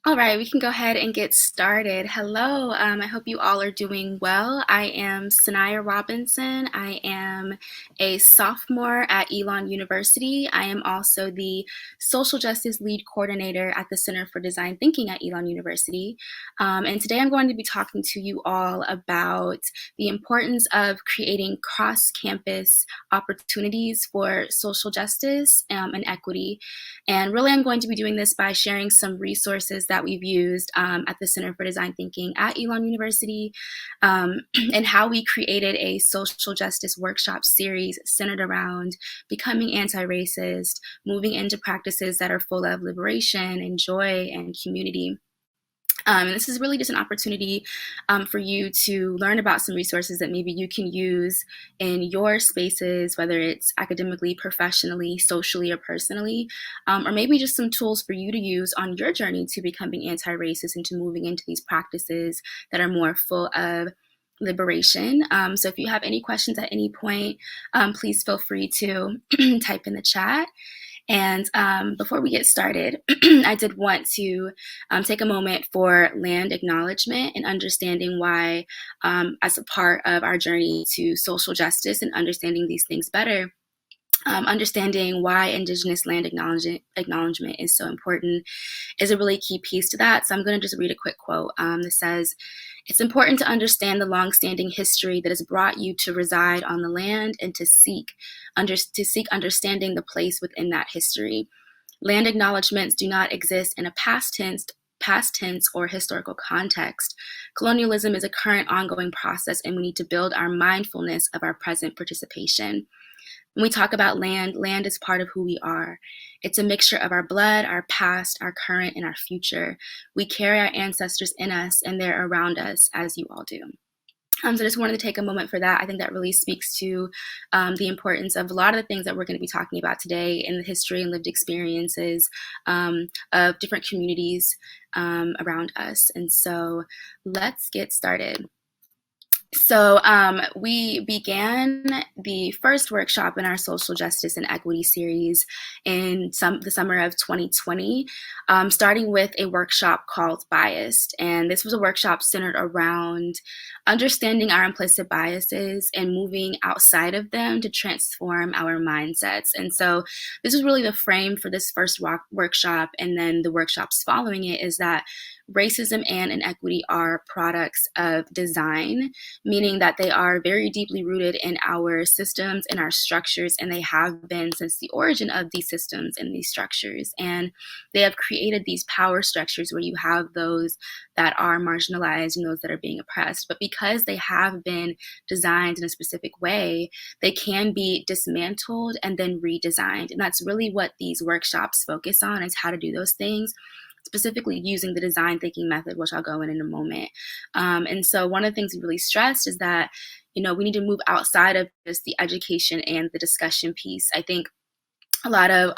All right, we can go ahead and get started. Hello, I hope you all are doing well. I am Sanaya Robinson. I am a sophomore at Elon University. I am also the Social Justice Lead Coordinator at the Center for Design Thinking at Elon University. And today I'm going to be talking to you all about the importance of creating cross-campus opportunities for social justice and equity. And really, I'm going to be doing this by sharing some resources that we've used at the Center for Design Thinking at Elon University, and how we created a social justice workshop series centered around becoming anti-racist, moving into practices that are full of liberation and joy and community. And this is really just an opportunity for you to learn about some resources that maybe you can use in your spaces, whether it's academically, professionally, socially, or personally, or maybe just some tools for you to use on your journey to becoming anti-racist and to moving into these practices that are more full of liberation. So if you have any questions at any point, please feel free to type in the chat. And before we get started, I did want to take a moment for land acknowledgement and understanding why, as a part of our journey to social justice and understanding these things better, understanding why Indigenous land acknowledgement is so important is a really key piece to that. So I'm going to just read a quick quote that says, "It's important to understand the longstanding history that has brought you to reside on the land and to seek understanding the place within that history. Land acknowledgements do not exist in a past tense or historical context. Colonialism is a current ongoing process, and we need to build our mindfulness of our present participation. When we talk about land, land is part of who we are. It's a mixture of our blood, our past, our current, and our future. We carry our ancestors in us, and they're around us, as you all do." So I just wanted to take a moment for that. I think that really speaks to the importance of a lot of the things that we're going to be talking about today in the history and lived experiences of different communities around us. And so let's get started. So we began the first workshop in our social justice and equity series in the summer of 2020, starting with a workshop called Biased. And this was a workshop centered around understanding our implicit biases and moving outside of them to transform our mindsets. And so this was really the frame for this first workshop, and then the workshops following it is that racism and inequity are products of design, meaning that they are very deeply rooted in our systems and our structures, and they have been since the origin of these systems and these structures. And they have created these power structures where you have those that are marginalized and those that are being oppressed. But because they have been designed in a specific way, they can be dismantled and then redesigned. And that's really what these workshops focus on, is how to do those things, specifically using the design thinking method, which I'll go in a moment. And so one of the things we really stressed is that, we need to move outside of just the education and the discussion piece. I think a lot of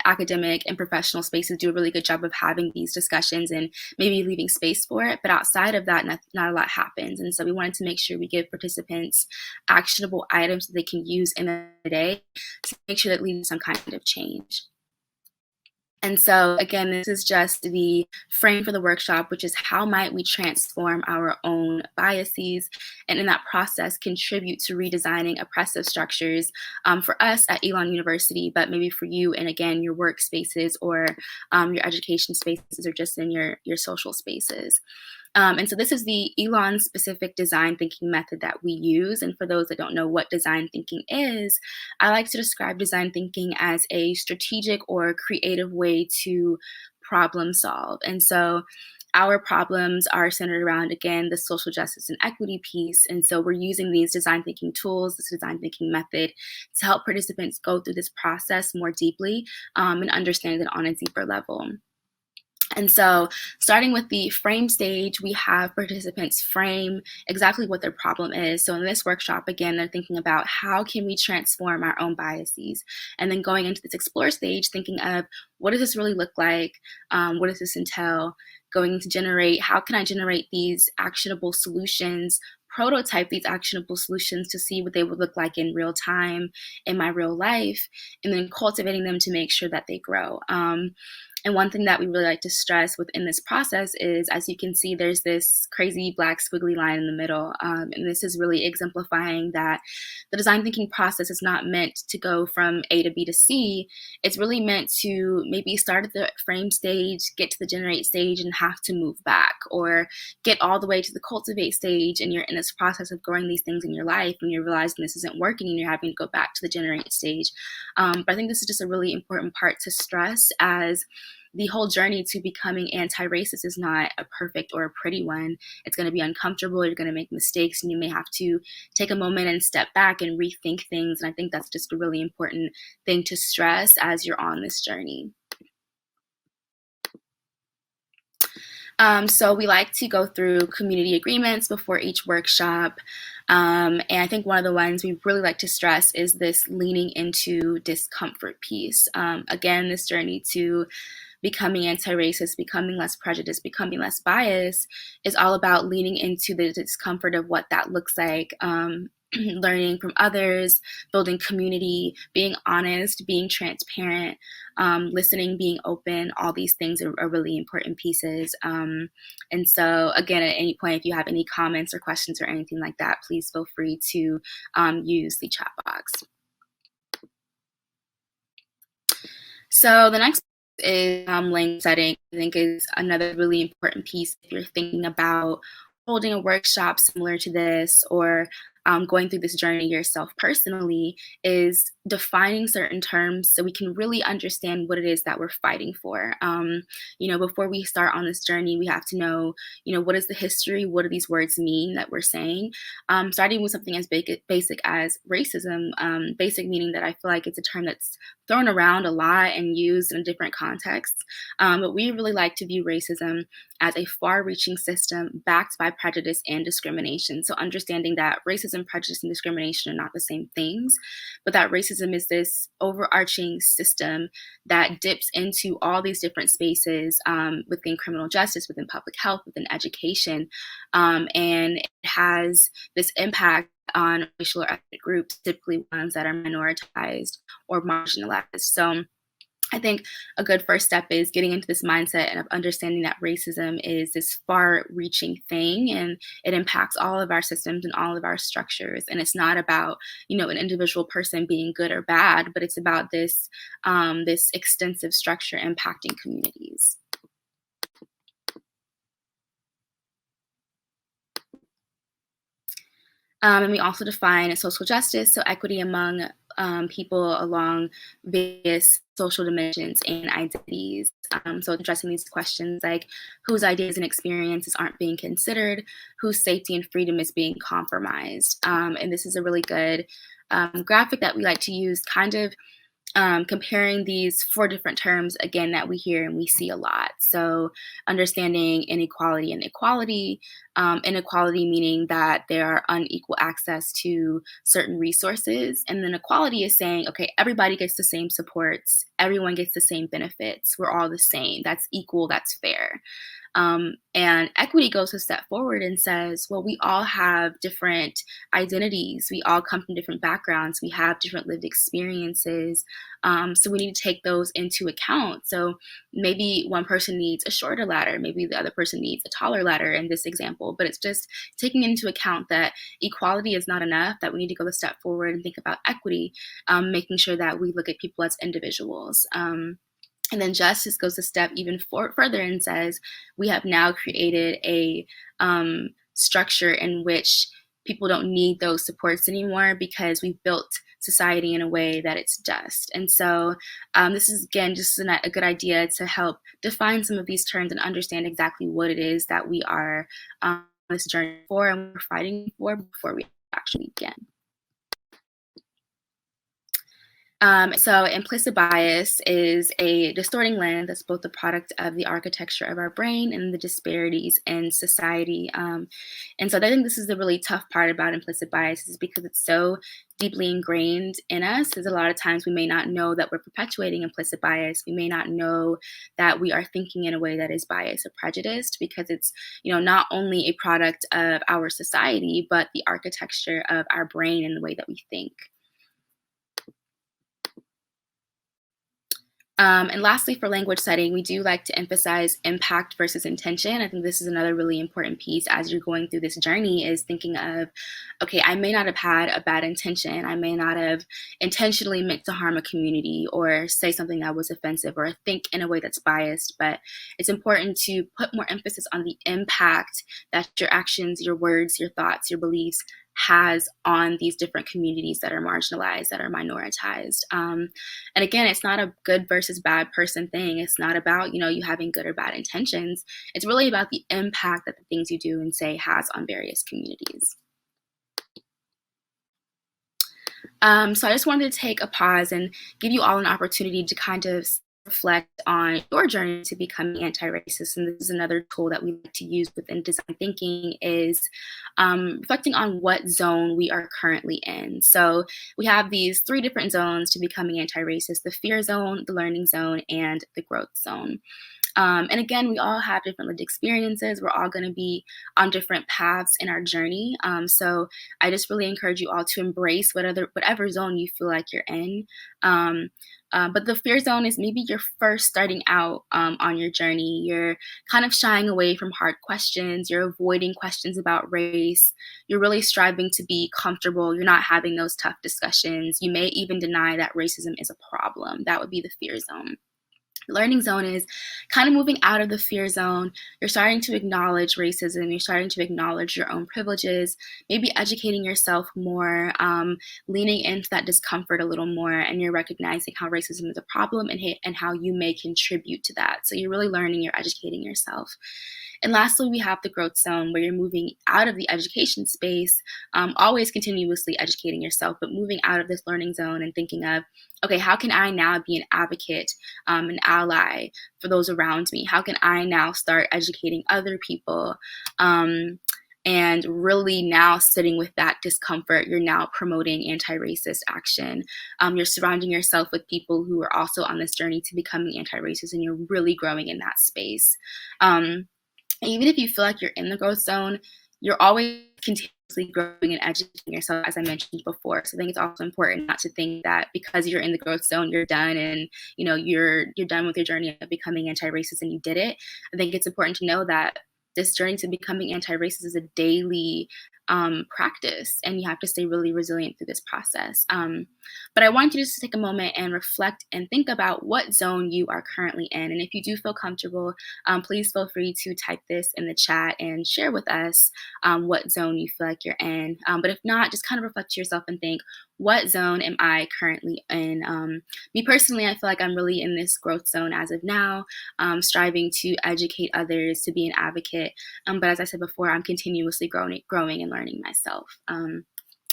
academic and professional spaces do a really good job of having these discussions and maybe leaving space for it. But outside of that, not a lot happens. And so we wanted to make sure we give participants actionable items that they can use in the day to make sure that leads to some kind of change. And so, again, this is just the frame for the workshop, which is how might we transform our own biases, and in that process contribute to redesigning oppressive structures for us at Elon University, but maybe for you and, again, your workspaces or your education spaces or just in your social spaces. And so this is the Elon-specific design thinking method that we use. And for those that don't know what design thinking is, I like to describe design thinking as a strategic or creative way to problem solve. And so our problems are centered around, again, the social justice and equity piece. And so we're using these design thinking tools, this design thinking method, to help participants go through this process more deeply and understand it on a deeper level. And so starting with the frame stage, we have participants frame exactly what their problem is. So in this workshop, again, they're thinking about how can we transform our own biases? And then going into this explore stage, thinking of what does this really look like? What does this entail? Going to generate, how can I generate these actionable solutions, prototype these actionable solutions to see what they would look like in real time in my real life, and then cultivating them to make sure that they grow. And one thing that we really like to stress within this process is, as you can see, there's this crazy black squiggly line in the middle. And this is really exemplifying that the design thinking process is not meant to go from A to B to C. It's really meant to maybe start at the frame stage, get to the generate stage, and have to move back, or get all the way to the cultivate stage, and you're in this process of growing these things in your life, and you're realizing this isn't working, and you're having to go back to the generate stage. But I think this is just a really important part to stress, as the whole journey to becoming anti-racist is not a perfect or a pretty one. It's going to be uncomfortable. You're going to make mistakes, and you may have to take a moment and step back and rethink things. And I think that's just a really important thing to stress as you're on this journey. So we like to go through community agreements before each workshop. And I think one of the ones we really like to stress is this leaning into discomfort piece. Again, this journey to becoming anti-racist, becoming less prejudiced, becoming less biased is all about leaning into the discomfort of what that looks like. Learning from others, building community, being honest, being transparent, listening, being open. All these things are really important pieces. And so again, at any point, if you have any comments or questions or anything like that, please feel free to use the chat box. So the next is language setting. I think is another really important piece if you're thinking about holding a workshop similar to this, or going through this journey yourself personally, is defining certain terms so we can really understand what it is that we're fighting for. Before we start on this journey, we have to know, what is the history? What do these words mean that we're saying? Starting with something as basic as racism, basic meaning that I feel like it's a term that's thrown around a lot and used in different contexts. But we really like to view racism as a far-reaching system backed by prejudice and discrimination. So understanding that racism, prejudice, and discrimination are not the same things, but that racism is this overarching system that dips into all these different spaces within criminal justice, within public health, within education, and it has this impact on racial or ethnic groups, typically ones that are minoritized or marginalized. So I think a good first step is getting into this mindset and of understanding that racism is this far-reaching thing, and it impacts all of our systems and all of our structures. And it's not about, an individual person being good or bad, but it's about this extensive structure impacting communities. And we also define social justice, so equity among people along various social dimensions and identities. So addressing these questions like whose ideas and experiences aren't being considered, whose safety and freedom is being compromised. And this is a really good graphic that we like to use, kind of comparing these four different terms, again, that we hear and we see a lot. So understanding inequality and equality, inequality meaning that there are unequal access to certain resources. And then equality is saying, okay, everybody gets the same supports, everyone gets the same benefits, we're all the same, that's equal, that's fair. And equity goes a step forward and says, well, we all have different identities. We all come from different backgrounds. We have different lived experiences. So we need to take those into account. So maybe one person needs a shorter ladder. Maybe the other person needs a taller ladder in this example. But it's just taking into account that equality is not enough, that we need to go a step forward and think about equity, making sure that we look at people as individuals. And then justice goes a step even further and says, we have now created a structure in which people don't need those supports anymore because we've built society in a way that it's just. And so this is, again, just a good idea to help define some of these terms and understand exactly what it is that we are on this journey for and we're fighting for before we actually begin. So implicit bias is a distorting lens that's both the product of the architecture of our brain and the disparities in society. And so I think this is the really tough part about implicit bias, is because it's so deeply ingrained in us. There's a lot of times we may not know that we're perpetuating implicit bias. We may not know that we are thinking in a way that is biased or prejudiced, because it's, not only a product of our society, but the architecture of our brain and the way that we think. And lastly, for language setting, we do like to emphasize impact versus intention. I think this is another really important piece as you're going through this journey, is thinking of, okay, I may not have had a bad intention. I may not have intentionally meant to harm a community or say something that was offensive or think in a way that's biased, but it's important to put more emphasis on the impact that your actions, your words, your thoughts, your beliefs has on these different communities that are marginalized, that are minoritized. And again, it's not a good versus bad person thing. It's not about, you having good or bad intentions. It's really about the impact that the things you do and say has on various communities. So I just wanted to take a pause and give you all an opportunity to kind of reflect on your journey to becoming anti-racist. And this is another tool that we like to use within design thinking, is reflecting on what zone we are currently in. So we have these 3 different zones to becoming anti-racist: the fear zone, the learning zone, and the growth zone. And again, we all have different lived experiences. We're all going to be on different paths in our journey. So I just really encourage you all to embrace whatever zone you feel like you're in. But the fear zone is maybe you're first starting out on your journey. You're kind of shying away from hard questions. You're avoiding questions about race. You're really striving to be comfortable. You're not having those tough discussions. You may even deny that racism is a problem. That would be the fear zone. The learning zone is kind of moving out of the fear zone. You're starting to acknowledge racism. You're starting to acknowledge your own privileges, maybe educating yourself more, leaning into that discomfort a little more, and you're recognizing how racism is a problem and how you may contribute to that. So you're really learning, you're educating yourself. And lastly, we have the growth zone, where you're moving out of the education space, always continuously educating yourself, but moving out of this learning zone and thinking of, okay, how can I now be an advocate, an ally for those around me? How can I now start educating other people? And really now sitting with that discomfort, you're now promoting anti-racist action. You're surrounding yourself with people who are also on this journey to becoming anti-racist, and you're really growing in that space. Even if you feel like you're in the growth zone, you're always continuously growing and educating yourself, as I mentioned before. So I think it's also important not to think that because you're in the growth zone, you're done, and you're done with your journey of becoming anti-racist and you did it. I think it's important to know that this journey to becoming anti-racist is a daily practice, and you have to stay really resilient through this process. But I want you to just take a moment and reflect and think about what zone you are currently in. And if you do feel comfortable, please feel free to type this in the chat and share with us what zone you feel like you're in. But if not, just kind of reflect to yourself and think, what zone am I currently in? Me personally, I feel like I'm really in this growth zone as of now, striving to educate others, to be an advocate. But as I said before, I'm continuously growing and learning myself.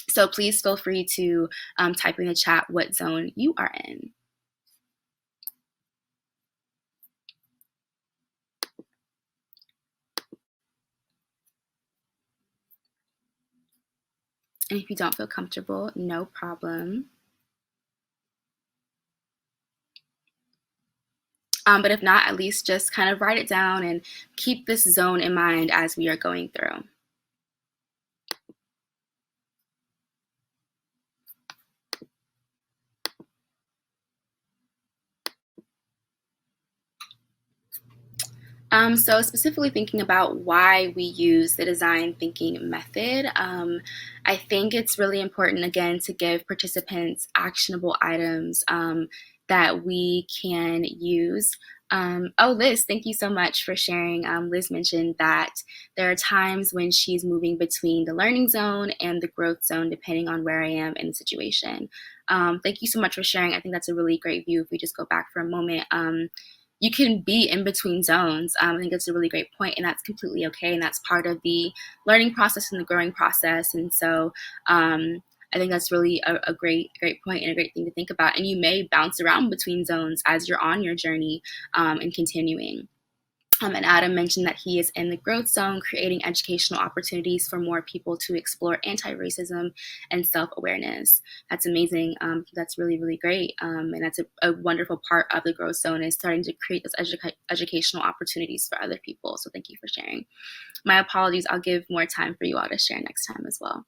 So please feel free to type in the chat what zone you are in. And if you don't feel comfortable, no problem. But if not, at least just kind of write it down and keep this zone in mind as we are going through. So specifically thinking about why we use the design thinking method, I think it's really important, again, to give participants actionable items that we can use. Liz, thank you so much for sharing. Liz mentioned that there are times when she's moving between the learning zone and the growth zone, depending on where I am in the situation. Thank you so much for sharing. I think that's a really great view. If we just go back for a moment, you can be in between zones. I think that's a really great point, and that's completely okay. And that's part of the learning process and the growing process. And so I think that's really a great point and a great thing to think about. And you may bounce around between zones as you're on your journey and continuing. And Adam mentioned that he is in the growth zone, creating educational opportunities for more people to explore anti-racism and self-awareness. That's amazing. That's really, really great. And that's a wonderful part of the growth zone, is starting to create those educational opportunities for other people. So thank you for sharing. My apologies. I'll give more time for you all to share next time as well.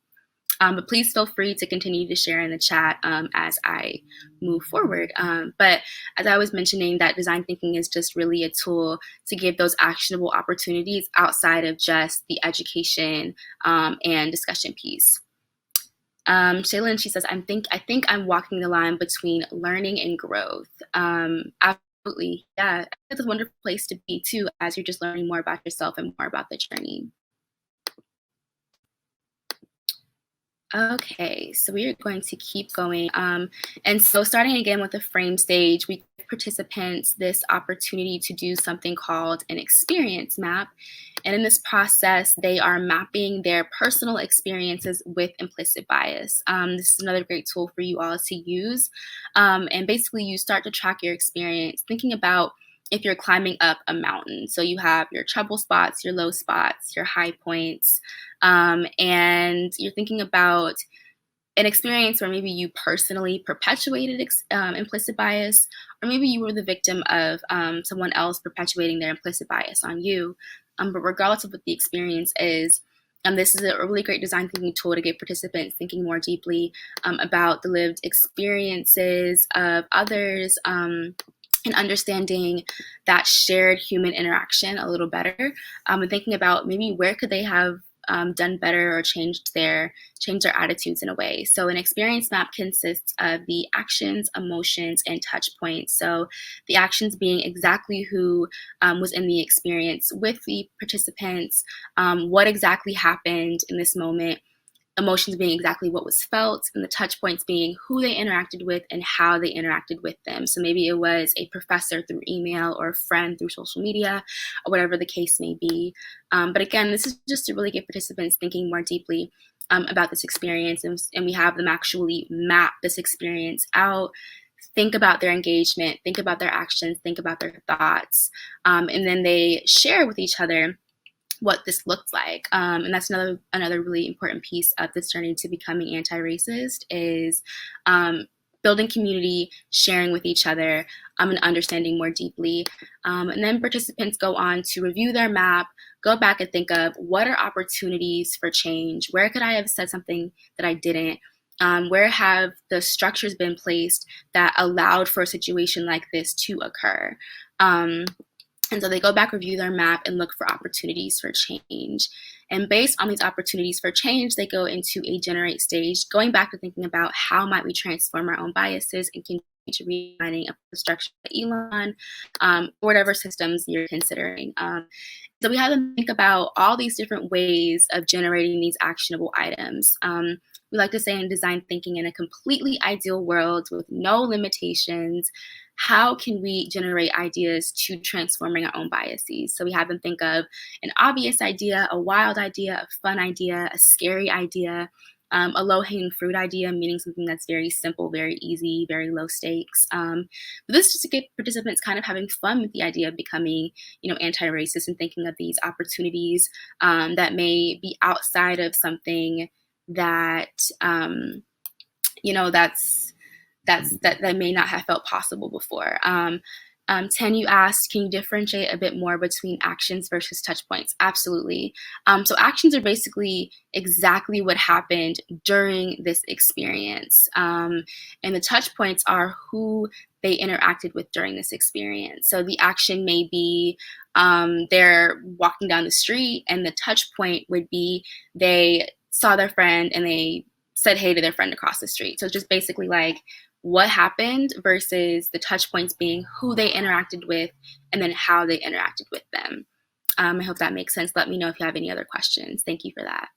But please feel free to continue to share in the chat as I move forward. But as I was mentioning, that design thinking is just really a tool to give those actionable opportunities outside of just the education and discussion piece. Shaylin, she says, I think I'm walking the line between learning and growth. Absolutely, yeah. It's a wonderful place to be too, as you're just learning more about yourself and more about the journey. Okay, so we are going to keep going. And so starting again with the frame stage, we give participants this opportunity to do something called an experience map. And in this process, they are mapping their personal experiences with implicit bias. This is another great tool for you all to use. And basically, you start to track your experience, thinking about if you're climbing up a mountain. So you have your trouble spots, your low spots, your high points, and you're thinking about an experience where maybe you personally perpetuated implicit bias, or maybe you were the victim of someone else perpetuating their implicit bias on you. But regardless of what the experience is, this is a really great design thinking tool to get participants thinking more deeply about the lived experiences of others, and understanding that shared human interaction a little better, and thinking about maybe where could they have done better or changed their attitudes in a way. So an experience map consists of the actions, emotions, and touch points. So the actions being exactly who was in the experience with the participants, what exactly happened in this moment, emotions being exactly what was felt, and the touch points being who they interacted with and how they interacted with them. So maybe it was a professor through email or a friend through social media, or whatever the case may be. But again, this is just to really get participants thinking more deeply about this experience, and we have them actually map this experience out, think about their engagement, think about their actions, think about their thoughts, and then they share with each other what this looks like. And that's another really important piece of this journey to becoming anti-racist is building community, sharing with each other, and understanding more deeply. And then participants go on to review their map, go back and think of what are opportunities for change? Where could I have said something that I didn't? Where have the structures been placed that allowed for a situation like this to occur? And so they go back, review their map, and look for opportunities for change. And based on these opportunities for change, they go into a generate stage, going back to thinking about how might we transform our own biases and continue to redesigning a structure at Elon, whatever systems you're considering. So we have them think about all these different ways of generating these actionable items. We like to say in design thinking, in a completely ideal world with no limitations, how can we generate ideas to transforming our own biases? So we have them think of an obvious idea, a wild idea, a fun idea, a scary idea, a low-hanging fruit idea, meaning something that's very simple, very easy, very low stakes. But this is just to get participants kind of having fun with the idea of becoming, anti-racist and thinking of these opportunities that may be outside of something that, that may not have felt possible before. 10, you asked, can you differentiate a bit more between actions versus touch points? Absolutely. So actions are basically exactly what happened during this experience. And the touch points are who they interacted with during this experience. So the action may be they're walking down the street, and the touch point would be they saw their friend and they said hey to their friend across the street. So it's just basically like what happened versus the touch points being who they interacted with and then how they interacted with them. I hope that makes sense. Let me know if you have any other questions. Thank you for that.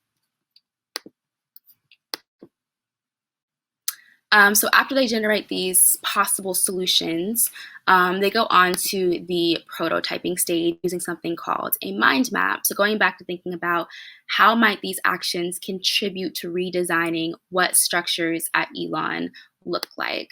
So after they generate these possible solutions, they go on to the prototyping stage using something called a mind map. So going back to thinking about how might these actions contribute to redesigning what structures at Elon look like.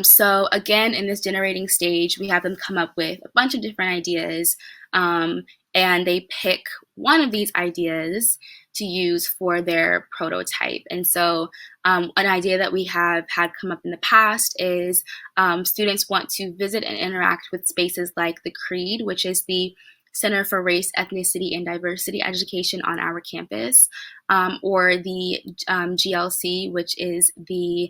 So again, in this generating stage, we have them come up with a bunch of different ideas, and they pick one of these ideas to use for their prototype. And so an idea that we have had come up in the past is students want to visit and interact with spaces like the Creed, which is the Center for Race, Ethnicity, and Diversity Education on our campus, or the GLC, which is the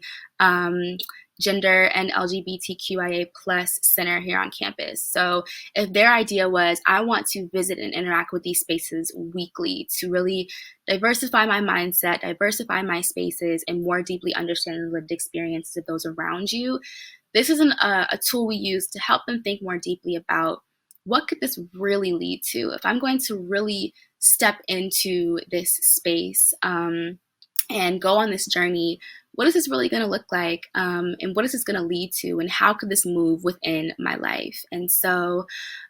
Gender and LGBTQIA plus center here on campus. So if their idea was, I want to visit and interact with these spaces weekly to really diversify my mindset, diversify my spaces, and more deeply understand the lived experiences of those around you, this is a tool we use to help them think more deeply about what could this really lead to if I'm going to really step into this space and go on this journey. What is this really going to look like, and what is this going to lead to, and how could this move within my life? And so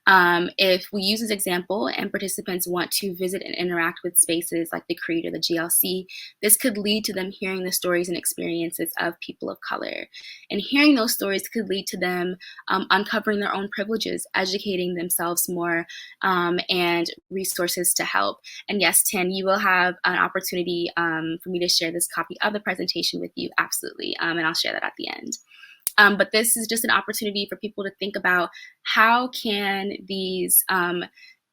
if we use this example and participants want to visit and interact with spaces like the Creed or the GLC, this could lead to them hearing the stories and experiences of people of color. And hearing those stories could lead to them uncovering their own privileges, educating themselves more, and resources to help. And yes, Tin, you will have an opportunity for me to share this copy of the presentation with you, absolutely, and I'll share that at the end. But this is just an opportunity for people to think about how can these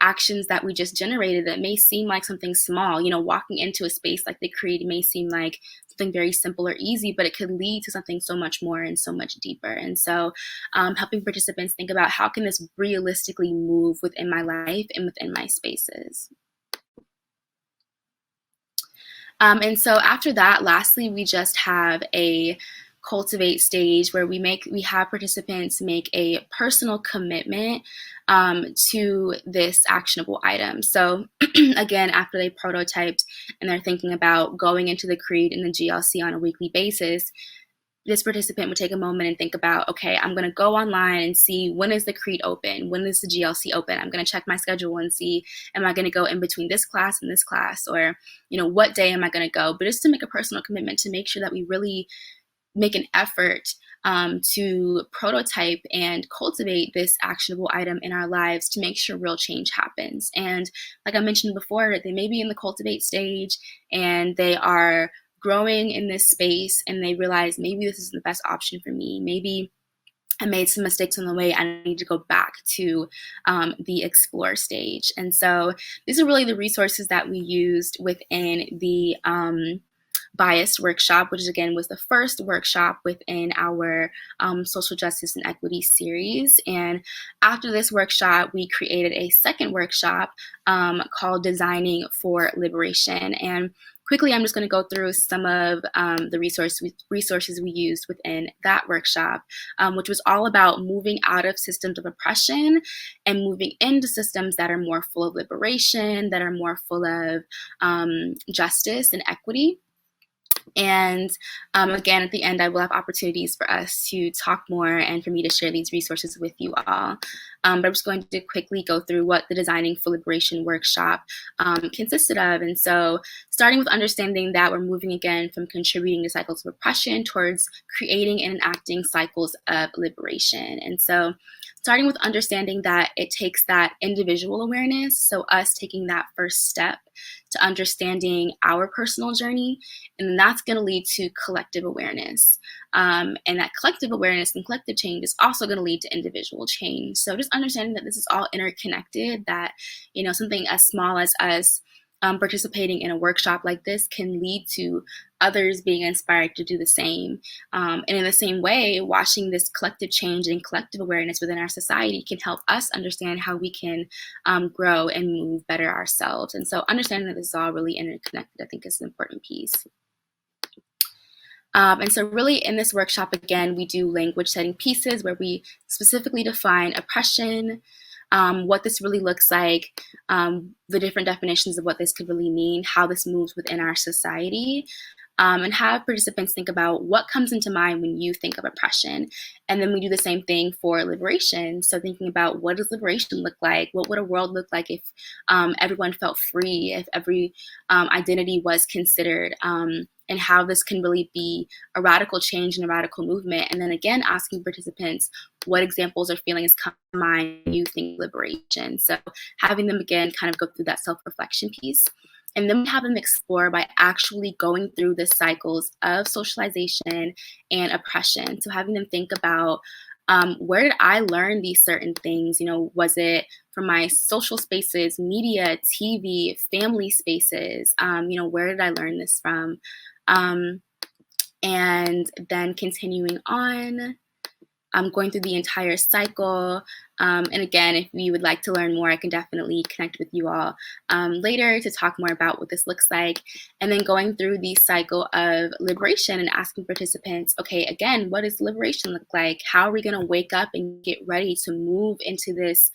actions that we just generated that may seem like something small, walking into a space like the Creed may seem like something very simple or easy, but it could lead to something so much more and so much deeper. And so helping participants think about how can this realistically move within my life and within my spaces. And so after that, lastly, we just have a Cultivate stage where we have participants make a personal commitment to this actionable item. So again, after they prototyped and they're thinking about going into the Creed and the GLC on a weekly basis, this participant would take a moment and think about, okay, I'm going to go online and see when is the Creed open, when is the GLC open. I'm going to check my schedule and see, am I going to go in between this class and this class, or what day am I going to go? But just to make a personal commitment to make sure that we really make an effort to prototype and cultivate this actionable item in our lives to make sure real change happens. And like I mentioned before, they may be in the cultivate stage and they are growing in this space and they realize maybe this isn't the best option for me. Maybe I made some mistakes on the way. I need to go back to the explore stage. And so these are really the resources that we used within the Bias workshop, which again was the first workshop within our social justice and equity series. And after this workshop, we created a second workshop called Designing for Liberation. And quickly, I'm just going to go through some of the resources we used within that workshop, which was all about moving out of systems of oppression and moving into systems that are more full of liberation, that are more full of justice and equity. And again, at the end, I will have opportunities for us to talk more and for me to share these resources with you all. But I'm just going to quickly go through what the Designing for Liberation workshop consisted of. And so starting with understanding that we're moving again from contributing to cycles of oppression towards creating and enacting cycles of liberation. And so starting with understanding that it takes that individual awareness, so us taking that first step to understanding our personal journey, and then that's going to lead to collective awareness. And that collective awareness and collective change is also going to lead to individual change. So just understanding that this is all interconnected, that, something as small as us participating in a workshop like this can lead to others being inspired to do the same. And in the same way, watching this collective change and collective awareness within our society can help us understand how we can grow and move better ourselves. And so understanding that this is all really interconnected, I think, is an important piece. And so really in this workshop, again, we do language setting pieces where we specifically define oppression, what this really looks like, the different definitions of what this could really mean, how this moves within our society, and have participants think about what comes into mind when you think of oppression. And then we do the same thing for liberation. So thinking about, what does liberation look like? What would a world look like if everyone felt free, if every identity was considered, and how this can really be a radical change and a radical movement. And then again, asking participants what examples or feelings come to mind when you think liberation. So having them again kind of go through that self-reflection piece. And then we have them explore by actually going through the cycles of socialization and oppression. So having them think about, where did I learn these certain things? Was it from my social spaces, media, TV, family spaces. Where did I learn this from? And then continuing on, going through the entire cycle. And again, if you would like to learn more, I can definitely connect with you all later to talk more about what this looks like. And then going through the cycle of liberation and asking participants, okay, again, what does liberation look like? How are we going to wake up and get ready to move into this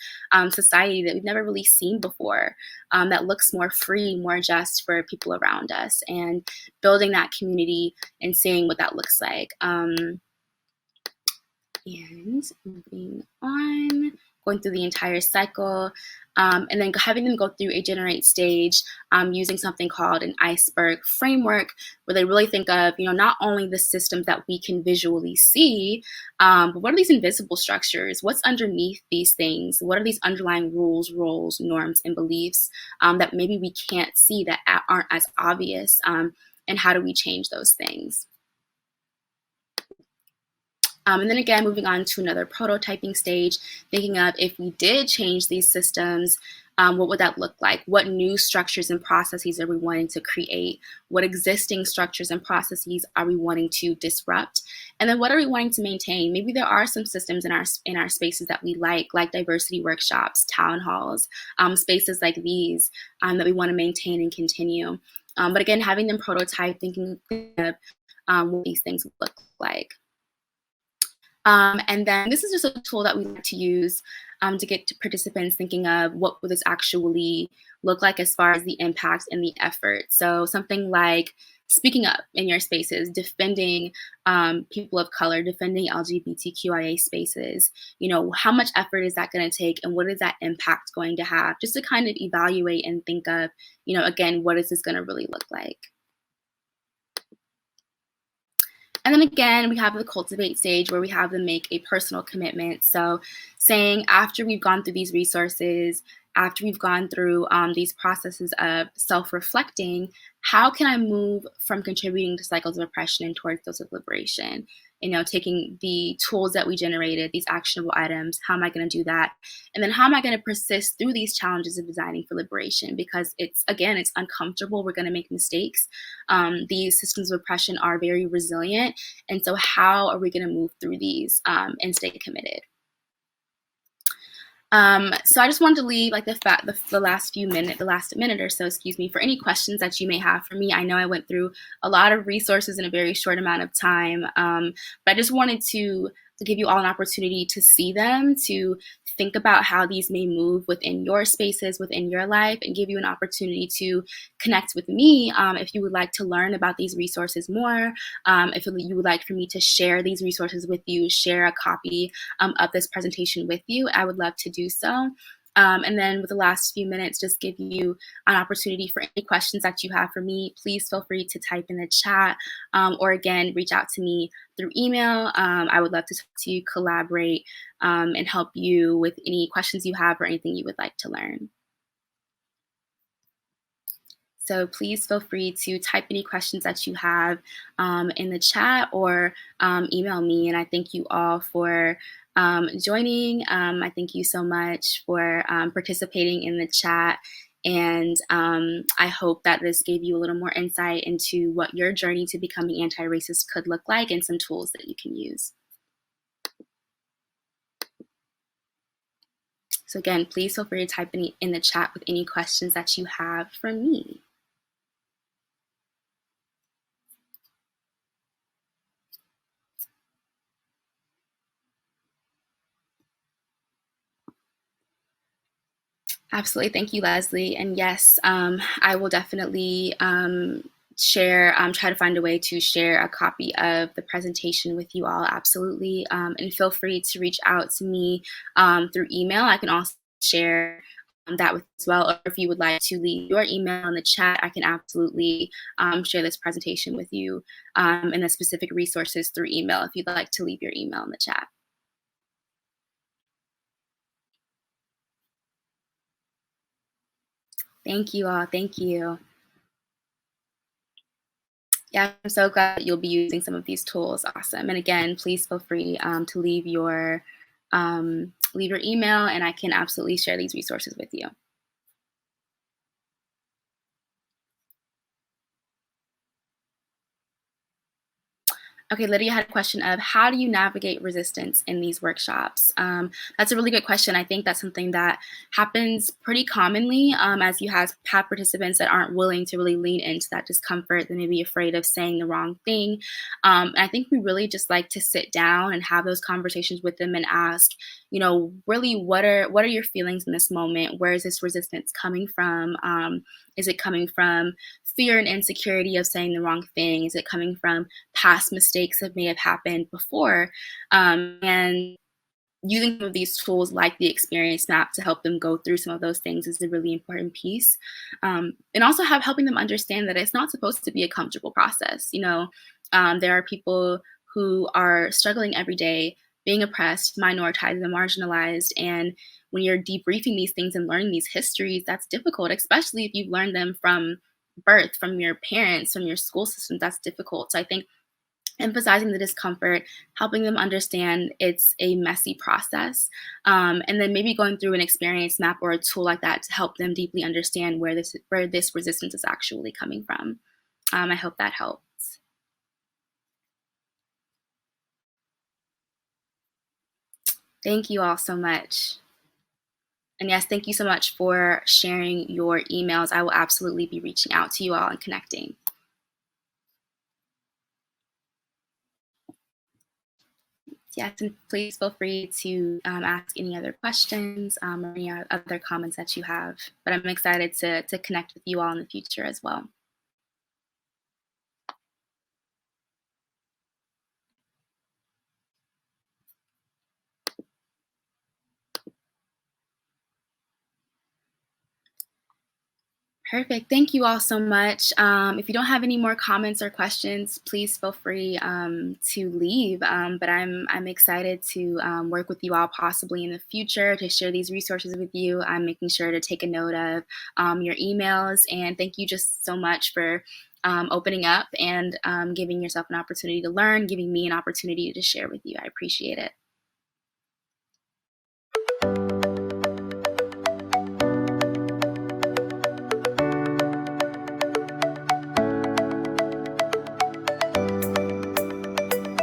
society that we've never really seen before, that looks more free, more just for people around us, and building that community and seeing what that looks like. And moving on, going through the entire cycle, and then having them go through a generate stage using something called an iceberg framework, where they really think of, not only the systems that we can visually see, but what are these invisible structures? What's underneath these things? What are these underlying rules, roles, norms, and beliefs that maybe we can't see, that aren't as obvious? And how do we change those things? And then again, moving on to another prototyping stage, thinking of, if we did change these systems, what would that look like? What new structures and processes are we wanting to create? What existing structures and processes are we wanting to disrupt? And then what are we wanting to maintain? Maybe there are some systems in our spaces that we like diversity workshops, town halls, spaces like these that we want to maintain and continue. But again, having them prototype, thinking of what these things look like. And then this is just a tool that we like to use to get to participants thinking of, what will this actually look like as far as the impact and the effort. So something like speaking up in your spaces, defending people of color, defending LGBTQIA spaces. How much effort is that going to take, and what is that impact going to have? Just to kind of evaluate and think of, again, what is this going to really look like? And then again, we have the cultivate stage, where we have them make a personal commitment. So saying, after we've gone through these resources, after we've gone through these processes of self-reflecting, how can I move from contributing to cycles of oppression and towards those of liberation? Taking the tools that we generated, these actionable items, how am I going to do that? And then how am I going to persist through these challenges of designing for liberation? Because it's uncomfortable. We're going to make mistakes. These systems of oppression are very resilient. And so how are we going to move through these and stay committed? So I just wanted to leave the last minute or so, for any questions that you may have for me. I know I went through a lot of resources in a very short amount of time, but I just wanted to give you all an opportunity to see them, to think about how these may move within your spaces, within your life, and give you an opportunity to connect with me if you would like to learn about these resources more, if you would like for me to share these resources with you, share a copy of this presentation with you, I would love to do so. And then with the last few minutes, just give you an opportunity for any questions that you have for me. Please feel free to type in the chat, or again, reach out to me through email. I would love to talk to you, collaborate, and help you with any questions you have or anything you would like to learn. So please feel free to type any questions that you have in the chat, or email me. And I thank you all for joining. I thank you so much for participating in the chat. And I hope that this gave you a little more insight into what your journey to becoming anti-racist could look like, and some tools that you can use. So again, please feel free to type in the chat with any questions that you have for me. Absolutely. Thank you, Leslie. And yes, I will definitely share, try to find a way to share a copy of the presentation with you all. Absolutely. And feel free to reach out to me through email. I can also share that with as well. Or if you would like to leave your email in the chat, I can absolutely share this presentation with you and the specific resources through email if you'd like to leave your email in the chat. Thank you all. Thank you. Yeah, I'm so glad that you'll be using some of these tools. Awesome. And again, please feel free to leave your leave your email and I can absolutely share these resources with you. Okay, Lydia had a question of how do you navigate resistance in these workshops? That's a really good question. I think that's something that happens pretty commonly as you have participants that aren't willing to really lean into that discomfort. They may be afraid of saying the wrong thing. And I think we really just like to sit down and have those conversations with them and ask, really what are your feelings in this moment? Where is this resistance coming from? Is it coming from fear and insecurity of saying the wrong thing? Is it coming from past mistakes that may have happened before? And using some of these tools like the experience map to help them go through some of those things is a really important piece. And also helping them understand that it's not supposed to be a comfortable process. There are people who are struggling every day, being oppressed, minoritized, and marginalized. And when you're debriefing these things and learning these histories, that's difficult, especially if you've learned them from birth, from your parents, from your school system. That's difficult. So I think emphasizing the discomfort, helping them understand it's a messy process, and then maybe going through an experience map or a tool like that to help them deeply understand where this resistance is actually coming from. I hope that helps. Thank you all so much. And yes, thank you so much for sharing your emails. I will absolutely be reaching out to you all and connecting. Yes, and please feel free to ask any other questions or any other comments that you have. But I'm excited to connect with you all in the future as well. Perfect. Thank you all so much. If you don't have any more comments or questions, please feel free to leave. But I'm excited to work with you all possibly in the future to share these resources with you. I'm making sure to take a note of your emails. And thank you just so much for opening up and giving yourself an opportunity to learn, giving me an opportunity to share with you. I appreciate it.